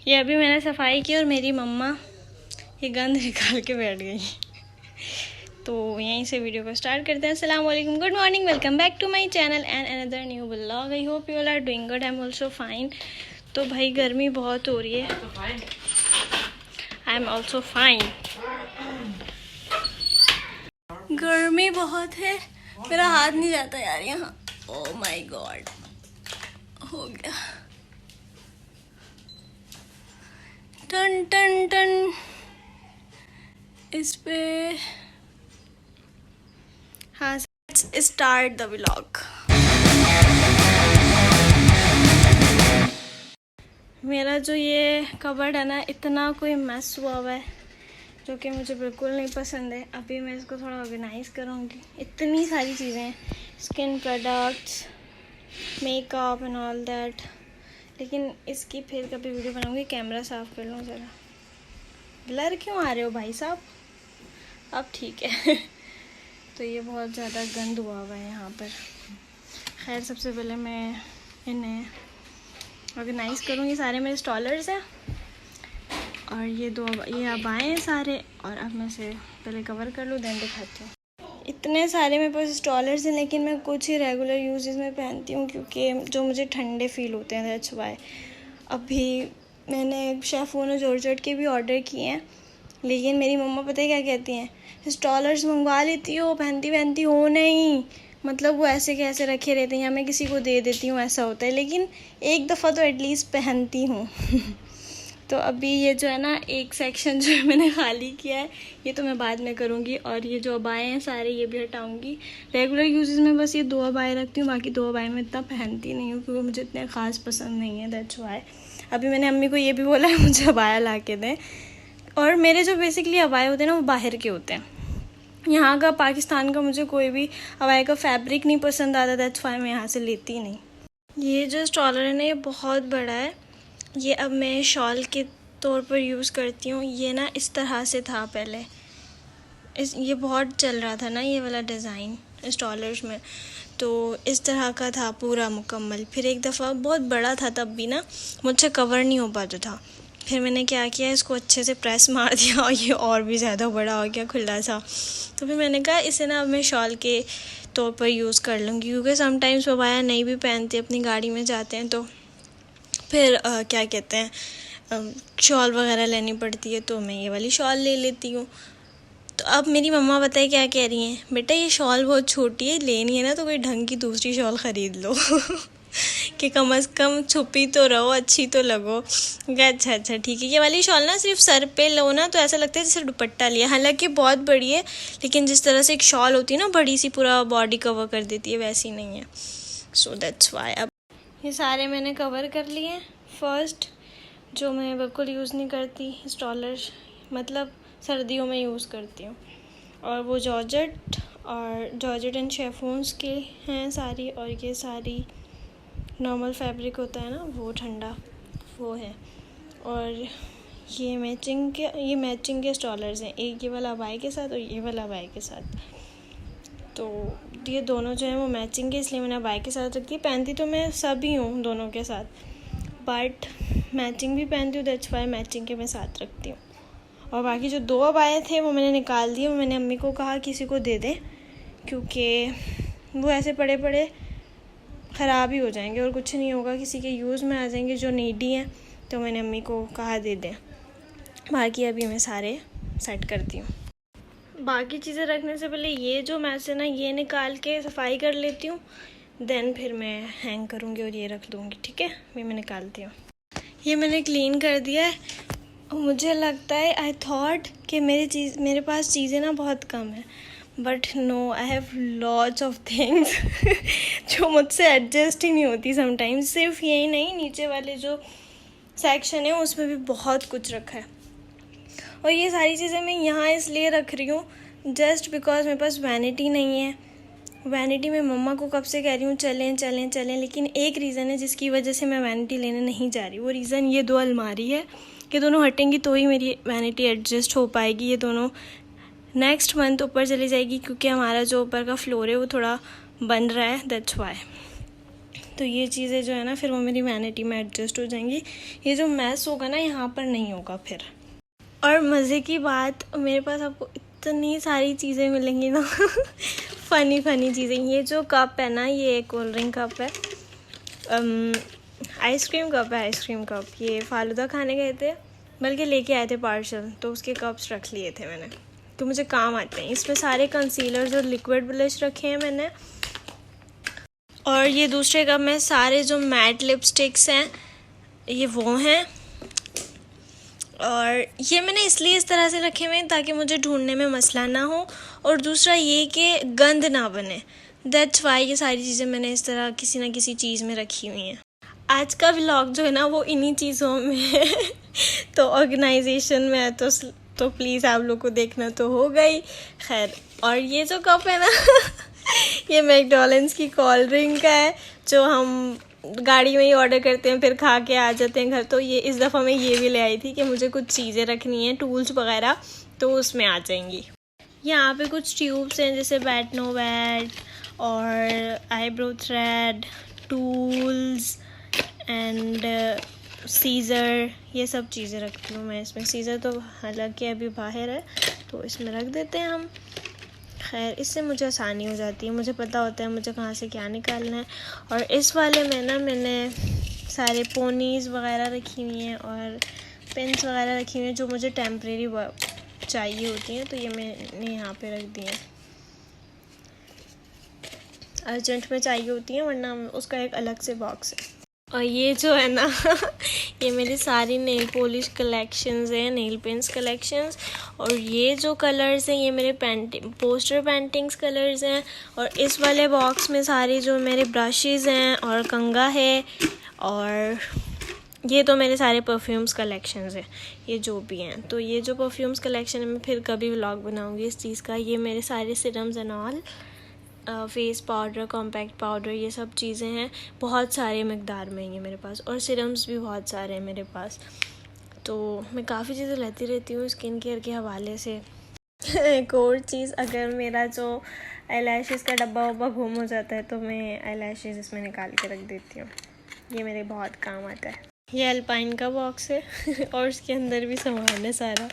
ये अभी मैंने सफाई की और मेरी मम्मा ये गंद निकाल के बैठ गई। तो यहीं से वीडियो को स्टार्ट करते हैं। अस्सलाम वालेकुम, good morning, welcome back to my channel and another new vlog. I hope you all are doing good, I am also fine. तो भाई गर्मी बहुत हो रही है। I am also fine. गर्मी बहुत है, मेरा हाथ नहीं जाता यार यहाँ। ओह माय गॉड, हो गया। टन टन टन इस पे। हाँ, लेट्स स्टार्ट द व्लॉग। मेरा जो ये कबर्ड है ना, इतना कोई मैस हुआ हुआ है जो कि मुझे बिल्कुल नहीं पसंद है। अभी मैं इसको थोड़ा ऑर्गेनाइज करूँगी। इतनी सारी चीज़ें हैं, skin products, makeup and all that. लेकिन इसकी फिर कभी वीडियो बनाऊँगी। कैमरा साफ़ कर लूँ ज़रा। ब्लर क्यों आ रहे हो भाई साहब? अब ठीक है। तो ये बहुत ज़्यादा गंद हुआ हुआ है यहाँ पर। खैर, सबसे पहले मैं इन्हें ऑर्गेनाइज़ करूँगी। सारे मेरे स्टॉलर्स हैं और ये अब आए हैं सारे। और अब मैं इसे पहले कवर कर लूँ, देन दिखाती हूँ। इतने सारे मेरे पास स्टॉलर्स हैं, लेकिन मैं कुछ ही रेगुलर यूजेस में पहनती हूँ क्योंकि जो मुझे ठंडे फील होते हैं, दैट्स व्हाई। अभी मैंने शेफोन और जॉर्जेट के भी ऑर्डर किए हैं, लेकिन मेरी मम्मा पता है क्या कहती हैं, स्टॉलर्स मंगवा लेती हो, पहनती हो नहीं। मतलब वो ऐसे कैसे रखे रहते हैं, या मैं किसी को दे देती हूँ, ऐसा होता है। लेकिन एक दफ़ा तो एटलीस्ट पहनती हूँ। तो अभी ये जो है ना, एक सेक्शन जो मैंने खाली किया है, ये तो मैं बाद में करूँगी। और ये जो अबाए हैं सारे, ये भी हटाऊँगी। रेगुलर यूजेस में बस ये 2 अबाए रखती हूँ, बाकी 2 अबाए में इतना पहनती नहीं हूँ क्योंकि मुझे इतने ख़ास पसंद नहीं है, दैट्स व्हाई। अभी मैंने अम्मी को ये भी बोला है मुझे अबाया ला के दें। और मेरे जो बेसिकली अबाए होते हैं ना, वो बाहर के होते हैं। यहाँ का, पाकिस्तान का मुझे कोई भी अबाए का फैब्रिक नहीं पसंद आता, दैट्स व्हाई मैं यहाँ से लेती ही नहीं। ये जो स्टॉलर है ना, ये बहुत बड़ा है। ये अब मैं शॉल के तौर पर यूज़ करती हूँ। ये ना इस तरह से था पहले, ये बहुत चल रहा था ना ये वाला डिज़ाइन स्टॉलर्स में। तो इस तरह का था पूरा मुकम्मल। फिर एक दफ़ा बहुत बड़ा था, तब भी ना मुझसे कवर नहीं हो पाता था। फिर मैंने क्या किया, इसको अच्छे से प्रेस मार दिया और ये और भी ज़्यादा बड़ा हो गया, खुला सा। तो फिर मैंने कहा इसे ना अब मैं शॉल के तौर पर यूज़ कर लूँगी, क्योंकि समटाइम्स बाबा नहीं भी पहनते, अपनी गाड़ी में जाते हैं तो फिर क्या कहते हैं, शॉल वगैरह लेनी पड़ती है, तो मैं ये वाली शॉल ले लेती हूँ। तो अब मेरी मम्मा बताए क्या कह रही हैं, बेटा ये शॉल बहुत छोटी है, लेनी है ना तो कोई ढंग की दूसरी शॉल ख़रीद लो। कि कम से कम छुपी तो रहो, अच्छी तो लगो। अच्छा अच्छा ठीक है। ये वाली शॉल ना सिर्फ सर पे लो ना तो ऐसा लगता है जैसे दुपट्टा लिया। हालांकि बहुत बड़ी है, लेकिन जिस तरह से एक शॉल होती है ना बड़ी सी, पूरा बॉडी कवर कर देती है, वैसी नहीं है। So that's why. अब ये सारे मैंने कवर कर लिए। फर्स्ट जो मैं बिल्कुल यूज़ नहीं करती स्टॉलर्स, मतलब सर्दियों में यूज़ करती हूँ, और वो जॉर्जेट एंड शेफोन्स के हैं सारी। और ये सारी नॉर्मल फैब्रिक होता है ना, वो ठंडा वो है। और ये मैचिंग के स्टॉलर्स हैं, एक ये वाला अबाए के साथ और ये वाला अबाए के साथ। तो ये दोनों जो हैं वो मैचिंग के, इसलिए मैंने अबाए के साथ रखी। पहनती तो मैं सभी हूँ दोनों के साथ, बट मैचिंग भी पहनती हूँ, दैट्स व्हाई मैचिंग के मैं साथ रखती हूँ। और बाकी जो 2 अबाए थे वो मैंने निकाल दिए। मैंने अम्मी को कहा किसी को दे दें, क्योंकि वो ऐसे पड़े पड़े ख़राब ही हो जाएंगे और कुछ नहीं होगा, किसी के यूज़ में आ जाएंगे जो नीडी हैं। तो मैंने अम्मी को कहा दे दें। बाकी अभी मैं सारे सेट करती हूँ। बाकी चीज़ें रखने से पहले ये जो मैस है ना, ये निकाल के सफाई कर लेती हूँ, देन फिर मैं हैंग करूँगी और ये रख दूँगी। ठीक है, अभी मैं निकालती हूँ। ये मैंने क्लीन कर दिया है। मुझे लगता है, आई थॉट कि मेरे पास चीज़ें ना बहुत कम है, but no, I have lots of things जो मुझसे एडजस्ट ही नहीं होती समटाइम्स। सिर्फ यही नहीं, नीचे वाले जो सेक्शन है उसमें भी बहुत कुछ रखा है। और ये सारी चीज़ें मैं यहाँ इसलिए रख रही हूँ जस्ट बिकॉज मेरे पास वैनिटी नहीं है। वैनिटी में मम्मा को कब से कह रही हूँ चलें, लेकिन एक रीज़न है जिसकी वजह से मैं वैनिटी लेने नहीं जा रही। वो रीज़न ये 2 अलमारी है, ये दोनों हटेंगी तो ही मेरी वैनिटी एडजस्ट हो पाएगी। ये दोनों नेक्स्ट मंथ ऊपर चली जाएगी, क्योंकि हमारा जो ऊपर का फ्लोर है वो थोड़ा बन रहा है, दैट्स व्हाई। तो ये चीज़ें जो है ना फिर वो मेरी वैनिटी में एडजस्ट हो जाएंगी। ये जो मैस होगा ना यहाँ पर नहीं होगा फिर। और मज़े की बात, मेरे पास आपको इतनी सारी चीज़ें मिलेंगी ना फ़नी चीज़ें। ये जो कप है ना, ये कोल्ड ड्रिंक कप है, आइसक्रीम कप। ये फालूदा खाने गए थे, बल्कि लेके आए थे पार्सल, तो उसके कप्स रख लिए थे मैंने, तो मुझे काम आते हैं। इसमें सारे कंसीलर्स और लिक्विड ब्लश रखे हैं मैंने। और ये दूसरे कप में सारे जो मैट लिपस्टिक्स हैं ये वो हैं। और ये मैंने इसलिए इस तरह से रखे हुए हैं ताकि मुझे ढूंढने में मसला ना हो, और दूसरा ये कि गंद ना बने। दैट्स वाई ये सारी चीज़ें मैंने इस तरह किसी ना किसी चीज़ में रखी हुई हैं। आज का व्लॉग जो है ना वो इन्हीं चीज़ों में है तो ऑर्गेनाइजेशन में है, तो प्लीज़ आप लोग को देखना तो हो गई। खैर, और ये जो कप है ना ये मैकडॉनल्ड्स की कोल्ड ड्रिंक का है, जो हम गाड़ी में ही ऑर्डर करते हैं फिर खा के आ जाते हैं घर। तो ये इस दफ़ा मैं ये भी ले आई थी कि मुझे कुछ चीज़ें रखनी हैं, टूल्स वगैरह, तो उसमें आ जाएंगी। यहाँ पे कुछ ट्यूब्स हैं जैसे बैट नो बैट और eyebrow thread, tools and scissor, ये सब चीज़ें रखती हूँ मैं इसमें। सीज़र तो हालांकि अभी बाहर है, तो इसमें रख देते हैं हम। खैर, इससे मुझे आसानी हो जाती है, मुझे पता होता है मुझे कहाँ से क्या निकालना है। और इस वाले में ना मैंने सारे पोनीज़ वगैरह रखी हुई हैं और पेन्स वगैरह रखी हुई हैं जो मुझे टेम्परेरी चाहिए होती हैं, तो ये मैंने यहाँ पे रख दी हैं। अर्जेंट में चाहिए होती हैं, वरना उसका एक अलग से बॉक्स है। और ये जो है ना ये मेरी सारी नेल पॉलिश कलेक्शंस हैं, नेल पेंट्स कलेक्शंस। और ये जो कलर्स हैं ये मेरे पोस्टर पेंटिंग्स कलर्स हैं। और इस वाले बॉक्स में सारे जो मेरे ब्रशेज़ हैं और कंघा है, और ये तो मेरे सारे परफ्यूम्स कलेक्शंस हैं, ये जो भी हैं। तो ये जो परफ्यूम्स कलेक्शन है मैं फिर कभी व्लॉग बनाऊँगी इस चीज़ का। ये मेरे सारे serums and all, face powder, compact powder, ये सब चीज़ें हैं, बहुत सारे मकदार में ये मेरे पास। और सिरम्स भी बहुत सारे हैं मेरे पास। तो मैं काफ़ी चीज़ें लेती रहती हूँ स्किन केयर के हवाले से। एक और चीज़, अगर मेरा जो आई लैशेज़ का डब्बा वब्बा गुम हो जाता है तो मैं आई लैशेज़ इसमें निकाल के रख देती हूँ, ये मेरे बहुत काम आता है। ये अल्पाइन का बॉक्स है और उसके अंदर भी सामान है सारा।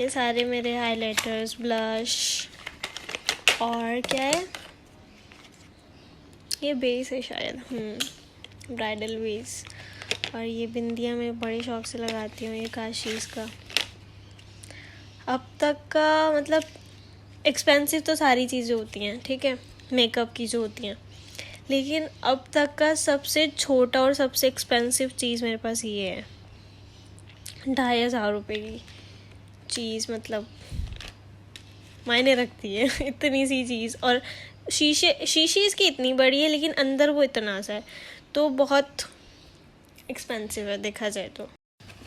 ये सारे मेरे हाइलाइटर्स, ब्लश, और क्या है, ये बेस है शायद, ब्राइडल बेस। और ये बिंदियाँ मैं बड़े शौक से लगाती हूँ, ये काशीज़ का। अब तक का मतलब एक्सपेंसिव तो सारी चीज़ें होती हैं, ठीक है, मेकअप की जो होती हैं, लेकिन अब तक का सबसे छोटा और सबसे एक्सपेंसिव चीज़ मेरे पास ये है। 2500 रुपये की चीज़, मतलब मायने रखती है इतनी सी चीज़। और शीशी इसकी इतनी बड़ी है लेकिन अंदर वो इतना सा है, तो बहुत एक्सपेंसिव है देखा जाए तो।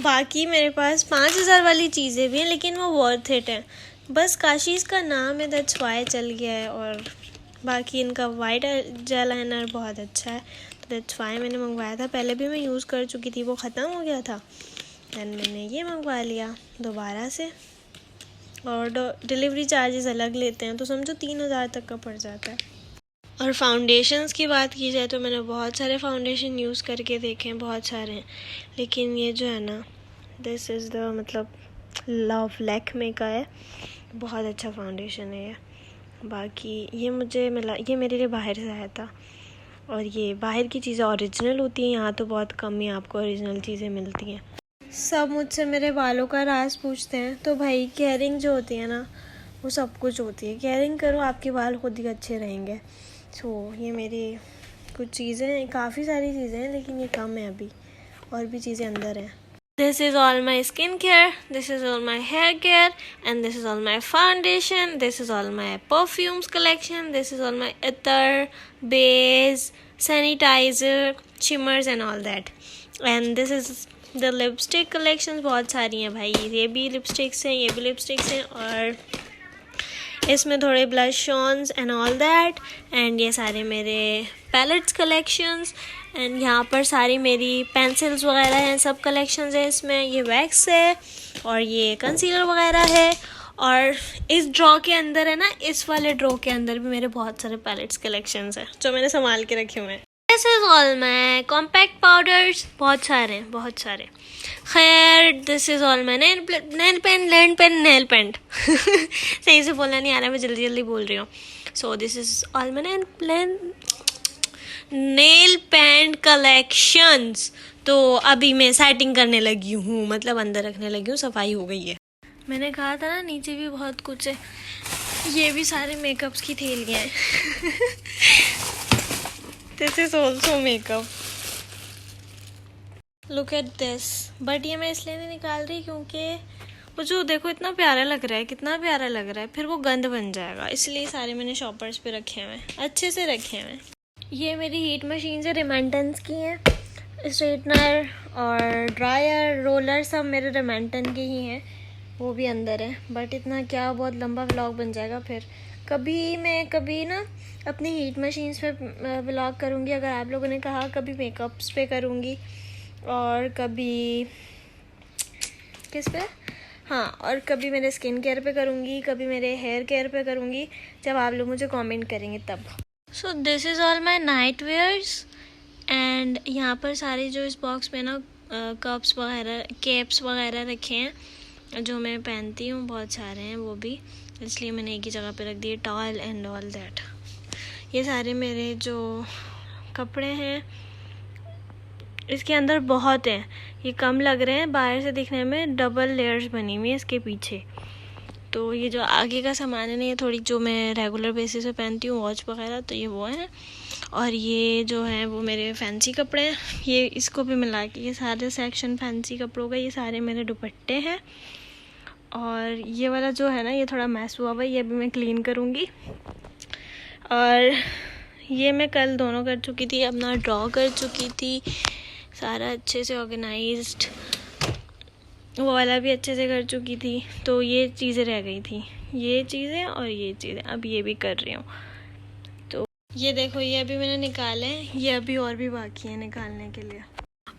बाकी मेरे पास 5000 वाली चीज़ें भी हैं लेकिन वो वर्थ इट है। बस काशीज़ का नाम है, दैट्स वाई चल गया है। और बाकी इनका वाइट जेल लाइनर बहुत अच्छा है, तो दैट्स वाई मैंने मंगवाया था। पहले भी मैं यूज़ कर चुकी थी, वो ख़त्म हो गया था, दैन मैंने ये मंगवा लिया दोबारा से। और डिलीवरी चार्जेस अलग लेते हैं, तो समझो 3000 तक का पड़ जाता है। और फाउंडेशंस की बात की जाए तो मैंने बहुत सारे फाउंडेशन यूज़ करके देखे हैं, बहुत सारे हैं, लेकिन ये जो है ना, दिस इज़ द मतलब लव लैक्मे का है, बहुत अच्छा फाउंडेशन है ये। बाकी ये मुझे मिला, ये मेरे लिए बाहर से आया था। और ये बाहर की चीज़ें ओरिजिनल होती हैं, यहाँ तो बहुत कम ही आपको ओरिजिनल चीज़ें मिलती हैं। सब मुझसे मेरे बालों का राज पूछते हैं, तो भाई केयरिंग जो होती है ना वो सब कुछ होती है। केयरिंग करो, आपके बाल खुद ही अच्छे रहेंगे। तो ये मेरी कुछ चीज़ें हैं, काफ़ी सारी चीज़ें हैं लेकिन ये कम है अभी, और भी चीज़ें अंदर हैं। This is all my skincare, this is all my hair care, and this is all my foundation, this is all my perfumes collection, this is all my attar, base, sanitizer, shimmers and all that. And this is the lipstick collections, बहुत सारी हैं भाई, ये भी lipsticks हैं, ये भी lipsticks हैं, और इसमें थोड़े blush ons and all that. And ये सारे मेरे पैलेट्स कलेक्शंस, एंड यहाँ पर सारी मेरी पेंसिल्स वगैरह हैं, सब कलेक्शंस है इसमें। ये वैक्स है और ये कंसीलर वगैरह है। और इस ड्रॉ के अंदर है ना, इस वाले ड्रॉ के अंदर भी मेरे बहुत सारे पैलेट्स कलेक्शंस हैं जो मैंने संभाल के रखे हुए हैं। This is all my compact powders, बहुत सारे। खैर, this is all my nail paint सही से बोलना नहीं आ रहा, मैं जल्दी बोल रही हूँ। So this is all my nail paint collections. तो अभी मैं सेटिंग करने लगी हूँ, मतलब अंदर रखने लगी हूँ, सफाई हो गई है। मैंने कहा था ना नीचे भी बहुत कुछ है, ये भी सारे मेकअप्स की थैलियाँ हैं। This is also makeup, look at this. But ये मैं इसलिए नहीं निकाल रही क्योंकि वो जो देखो इतना प्यारा लग रहा है, कितना प्यारा लग रहा है, फिर वो गंद बन जाएगा, इसलिए सारे मैंने शॉपर्स पे रखे हुए हैं, अच्छे से रखे हुए हैं। ये मेरी हीट मशीन से रिमेंटेंस की है, स्ट्रेटनर और ड्रायर रोलर सब मेरे रिमेंटन के ही हैं, वो भी अंदर है। बट इतना क्या, बहुत लंबा व्लॉग बन जाएगा फिर। कभी ना अपनी हीट मशीन्स पे व्लॉग करूँगी, अगर आप लोगों ने कहा, कभी मेकअप्स पे करूँगी और कभी किस पे, हाँ, और कभी मेरे स्किन केयर पे करूँगी, कभी मेरे हेयर केयर पे करूँगी, जब आप लोग मुझे कमेंट करेंगे तब। So this is all my night wears and यहाँ पर सारे जो इस बॉक्स में ना कप्स वगैरह, कैप्स वगैरह रखे हैं जो मैं पहनती हूँ, बहुत सारे हैं वो भी, इसलिए मैंने एक ही जगह पे रख दिए, टॉल एंड ऑल दैट। ये सारे मेरे जो कपड़े हैं, इसके अंदर बहुत हैं, ये कम लग रहे हैं बाहर से दिखने में, डबल लेयर्स बनी हुई है इसके पीछे। तो ये जो आगे का सामान है ना, ये थोड़ी जो मैं रेगुलर बेसिस पे पहनती हूँ, वॉच वगैरह, तो ये वो है। और ये जो है वो मेरे फैंसी कपड़े हैं, ये इसको भी मिला के ये सारे सेक्शन फैंसी कपड़ों का, ये सारे मेरे दुपट्टे हैं। और ये वाला जो है ना, ये थोड़ा मैस हुआ हुआ है, ये भी मैं क्लीन करूँगी। और ये मैं कल दोनों कर चुकी थी, अपना ड्रॉ कर चुकी थी सारा अच्छे से ऑर्गेनाइज्ड, वो वाला भी अच्छे से कर चुकी थी। तो ये चीज़ें रह गई थी, ये चीज़ें और ये चीज़ें, अब ये भी कर रही हूँ। तो ये देखो, ये अभी मैंने निकाले हैं, ये अभी और भी बाकी है निकालने के लिए।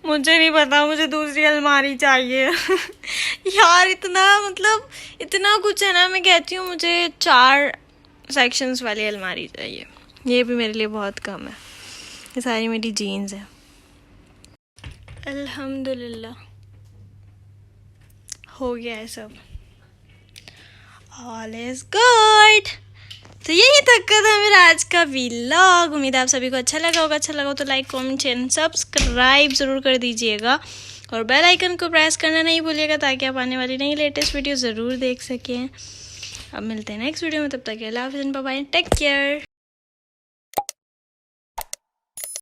मुझे नहीं पता, मुझे दूसरी अलमारी चाहिए। यार इतना कुछ है ना, मैं कहती हूँ मुझे 4 सेक्शंस वाली अलमारी चाहिए, ये भी मेरे लिए बहुत कम है। ये सारी मेरी जीन्स है। अल्हम्दुलिल्लाह हो गया है सब, ऑल इज गुड। तो यही तक का था मेरा आज का व्लॉग। उम्मीद है आप सभी को अच्छा लगा होगा। अच्छा लगा तो लाइक, कमेंट, शेयर, सब्सक्राइब ज़रूर कर दीजिएगा और बेल आइकन को प्रेस करना नहीं भूलिएगा, ताकि आप आने वाली नई लेटेस्ट वीडियो ज़रूर देख सकें। अब मिलते हैं नेक्स्ट वीडियो में, तब तक के लिए अल्लाह हाफ़िज़, बाय बाय, टेक केयर।